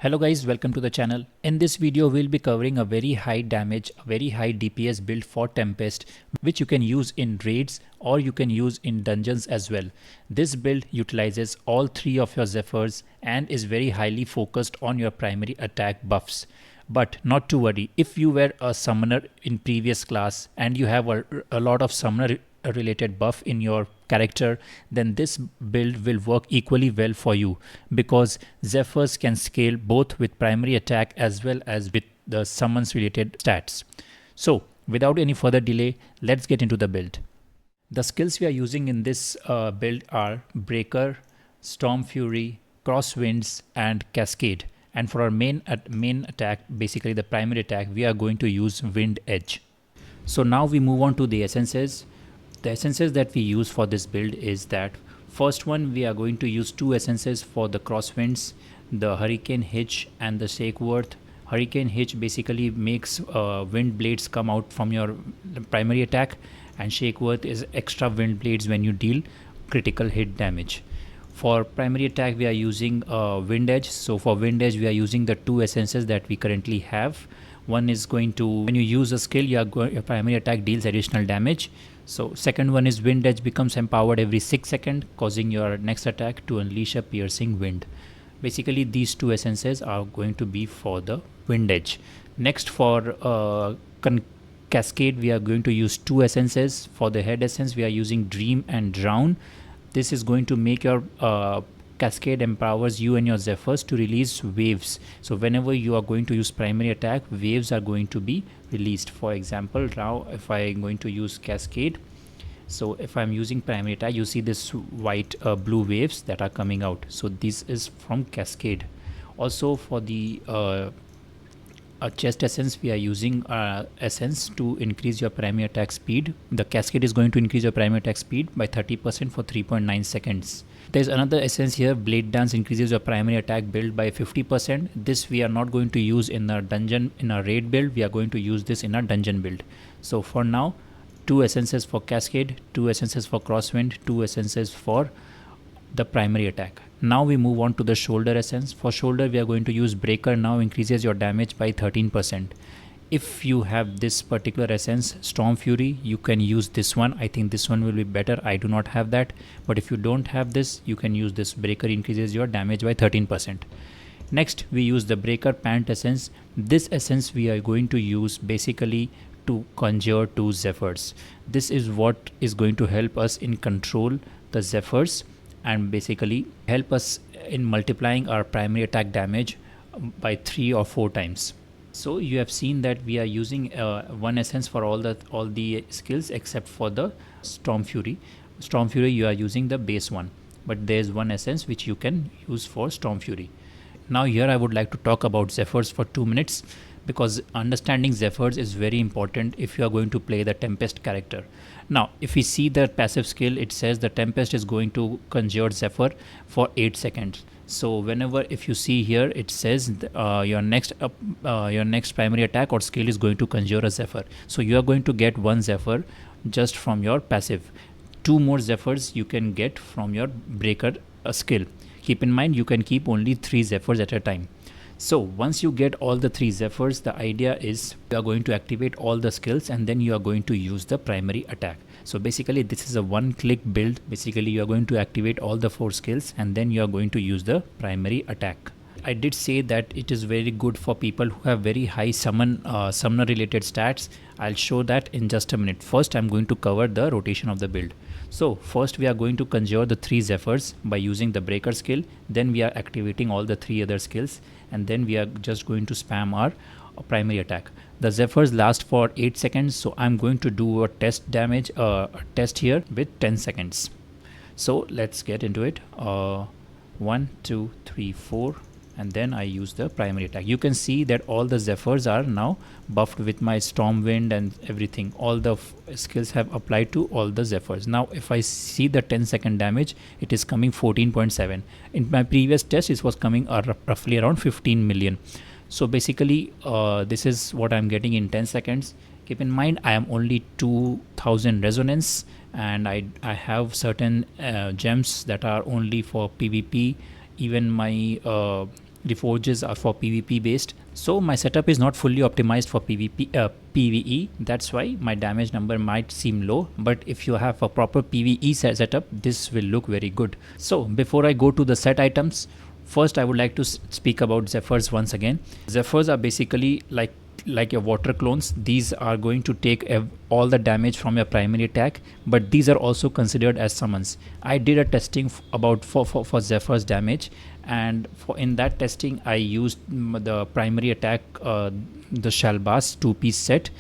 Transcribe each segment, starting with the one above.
Hello guys, welcome to the channel. In this video, we'll be covering a very high damage, a very high DPS build for Tempest, which you can use in raids or you can use in dungeons as well. This build utilizes all three of your Zephyrs and is very highly focused on your primary attack buffs. But not to worry, if you were a summoner in previous class and you have a lot of summoner related buff in your character, then this build will work equally well for you because Zephyrs can scale both with primary attack as well as with the summons related stats. So without any further delay, let's get into the build. The skills we are using in this build are Breaker, Storm Fury, Crosswinds and Cascade. And for our main attack, basically the primary attack, we are going to use Wind Edge. So now we move on to the essences. The essences that we use for this build is that first one, we are going to use two essences for the Crosswinds, the Hurricane Hitch and the Shakeworth. Hurricane Hitch basically makes wind blades come out from your primary attack, and Shakeworth is extra wind blades when you deal critical hit damage. For primary attack, we are using Wind Edge. So for Wind Edge, we are using the two essences that we currently have. One is going to, when you use a skill, your primary attack deals additional damage. So second one is Wind Edge becomes empowered every 6 seconds, causing your next attack to unleash a piercing wind. Basically, these two essences are going to be for the Wind Edge. Next, for Cascade, we are going to use two essences. For the head essence, we are using Dream and Drown. This is going to make your Cascade empowers you and your Zephyrs to release waves. So whenever you are going to use primary attack, waves are going to be released. For example, now if I am going to use Cascade, so if I'm using primary attack, you see this white blue waves that are coming out. So this is from Cascade. Also for the chest essence, we are using essence to increase your primary attack speed. The Cascade is going to increase your primary attack speed by 30% for 3.9 seconds. There's another essence here, Blade Dance increases your primary attack build by 50%. This we are not going to use in our dungeon, in our raid build. We are going to use this in our dungeon build. So for now, two essences for Cascade, two essences for Crosswind, two essences for the primary attack. Now we move on to the shoulder essence. For shoulder, we are going to use Breaker, now increases your damage by 13%. If you have this particular essence, Storm Fury, you can use this one. I think this one will be better. I do not have that. But if you don't have this, you can use this. Breaker increases your damage by 13%. Next, we use the Breaker Pant essence. This essence we are going to use basically to conjure two Zephyrs. This is what is going to help us in control the Zephyrs and basically help us in multiplying our primary attack damage by 3 or 4 times. So you have seen that we are using one essence for all the skills except for the Storm Fury. Storm Fury, you are using the base one, but there is one essence which you can use for Storm Fury. Now here I would like to talk about Zephyrs for 2 minutes, because understanding Zephyrs is very important if you are going to play the Tempest character. Now if we see the passive skill, it says the Tempest is going to conjure Zephyr for 8 seconds. So whenever, if you see here, it says your next primary attack or skill is going to conjure a Zephyr. So you are going to get one Zephyr just from your passive. 2 more Zephyrs you can get from your Breaker skill. Keep in mind, you can keep only 3 Zephyrs at a time. So once you get all the 3 Zephyrs, the idea is you are going to activate all the skills and then you are going to use the primary attack. So basically this is a one-click build. Basically you are going to activate all the 4 skills and then you are going to use the primary attack. I did say that it is very good for people who have very high summoner related stats. I'll show that in just a minute. First I'm going to cover the rotation of the build. So first we are going to conjure the 3 Zephyrs by using the Breaker skill. Then we are activating all the 3 other skills and then we are just going to spam our primary attack. The Zephyrs last for 8 seconds, so I'm going to do a test damage test here with 10 seconds. So let's get into it. 1 2 3 4 and then I use the primary attack. You can see that all the Zephyrs are now buffed with my Storm Wind and everything. All the skills have applied to all the Zephyrs. Now if I see the 10-second damage, it is coming 14.7. In my previous test, it was coming roughly around 15 million. So basically this is what I'm getting in 10 seconds. Keep in mind, I am only 2000 resonance and I have certain gems that are only for PvP. Even my reforges are for PvP based. So my setup is not fully optimized for PvE. That's why my damage number might seem low, but if you have a proper PvE setup, this will look very good. So before I go to the set items, first I would like to speak about Zephyrs once again. Zephyrs are basically like your water clones. These are going to take all the damage from your primary attack, but these are also considered as summons. I did a testing about for Zephyr's damage, and in that testing I used the primary attack, the Shalbas 2-piece set.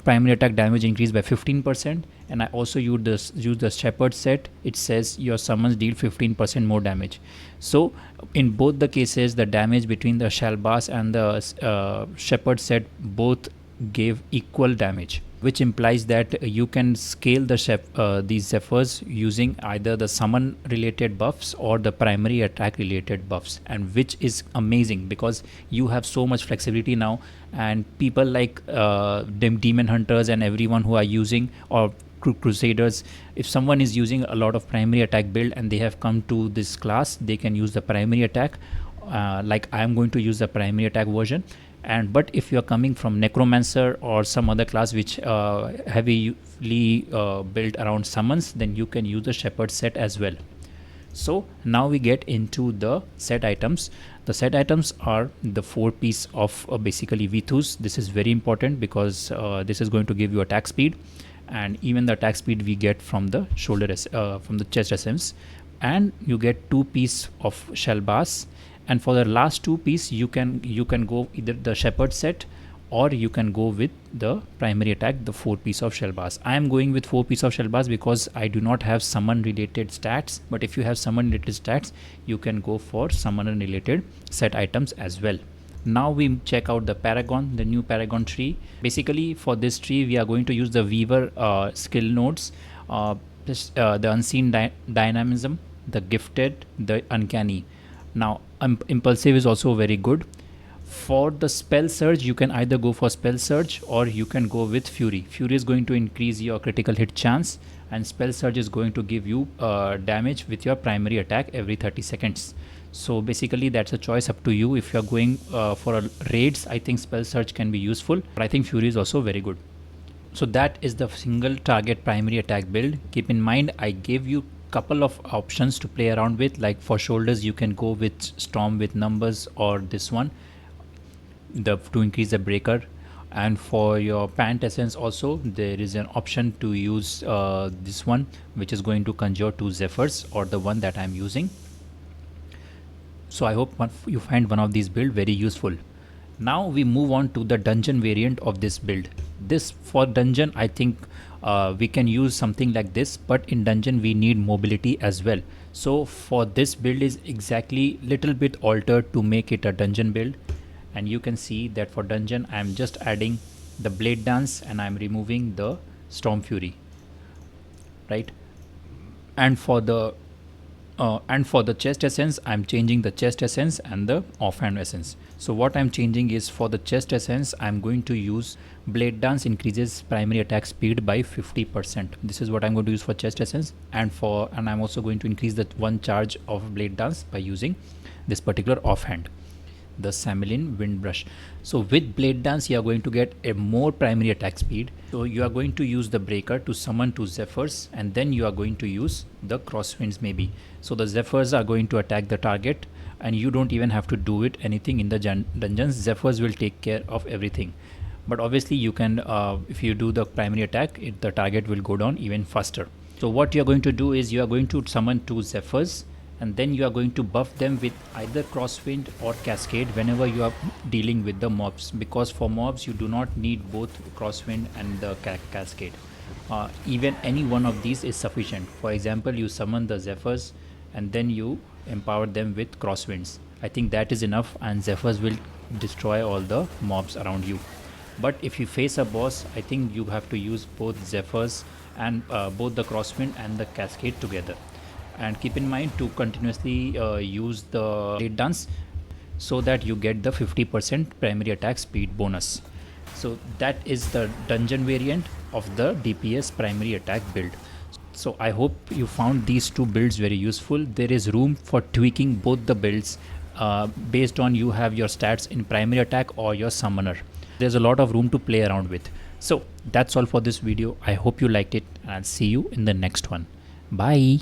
Primary attack damage increased by 15%, and I also use the Shepherd set. It says your summons deal 15% more damage. So in both the cases, the damage between the Shalbas and the Shepherd set both gave equal damage, which implies that you can scale these Zephyrs using either the summon related buffs or the primary attack related buffs, and which is amazing because you have so much flexibility now. And people like demon hunters and everyone who are using, or crusaders, if someone is using a lot of primary attack build and they have come to this class, they can use the primary attack, like I am going to use the primary attack version. But if you are coming from necromancer or some other class which heavily built around summons, then you can use the shepherd set as well. So now we get into the set items. The set items are the 4-piece of basically Vithus. This is very important because this is going to give you attack speed, and even the attack speed we get from the from the chest essence. And you get 2-piece of Shalbas, and for the last 2-piece you can go either the shepherd set or you can go with the primary attack, the 4-piece of Shalbas. I am going with 4-piece of Shalbas because I do not have summon related stats, but if you have summon related stats, you can go for summon related set items as well. Now we check out the Paragon, the new Paragon tree. Basically for this tree we are going to use the Weaver skill nodes, the Unseen Dynamism, the Gifted, the Uncanny. Now Impulsive is also very good. For the Spell Surge, you can either go for Spell Surge or you can go with Fury. Fury is going to increase your critical hit chance, and Spell Surge is going to give you damage with your primary attack every 30 seconds. So basically that's a choice up to you. If you're going for raids, I think Spell Surge can be useful, but I think Fury is also very good. So that is the single target primary attack build. Keep in mind I gave you couple of options to play around with, like for shoulders you can go with Storm with numbers or this one to increase the breaker, and for your pant essence also there is an option to use this one, which is going to conjure 2 Zephyrs, or the one that I'm using. So I hope you find one of these build very useful. Now we move on to the dungeon variant of this build. This for dungeon I think we can use something like this, but in dungeon we need mobility as well. So for this build is exactly little bit altered to make it a dungeon build, and you can see that for dungeon I am just adding the blade dance and I am removing the Storm Fury, right? And for the chest essence I am changing the chest essence and the offhand essence. So what I am changing is for the chest essence I am going to use blade dance, increases primary attack speed by 50%. This is what I'm going to use for chest essence, and I'm also going to increase the 1 charge of blade dance by using this particular offhand, the Samelin Windbrush. So with blade dance you are going to get a more primary attack speed. So you are going to use the breaker to summon 2 Zephyrs, and then you are going to use the crosswinds maybe. So the Zephyrs are going to attack the target, and you don't even have to do anything in the dungeons. Zephyrs will take care of everything. But obviously you can, if you do the primary attack, the target will go down even faster. So what you are going to do is you are going to summon 2 Zephyrs, and then you are going to buff them with either crosswind or cascade whenever you are dealing with the mobs, because for mobs you do not need both crosswind and the cascade. Even any one of these is sufficient. For example, you summon the Zephyrs and then you empower them with crosswinds. I think that is enough, and Zephyrs will destroy all the mobs around you. But if you face a boss, I think you have to use both Zephyrs and both the crosswind and the cascade together. And keep in mind to continuously use the blade dance so that you get the 50% primary attack speed bonus. So that is the dungeon variant of the DPS primary attack build. So I hope you found these 2 builds very useful. There is room for tweaking both the builds based on you have your stats in primary attack or your summoner. There's a lot of room to play around with. So that's all for this video. I hope you liked it, and I'll see you in the next one. Bye.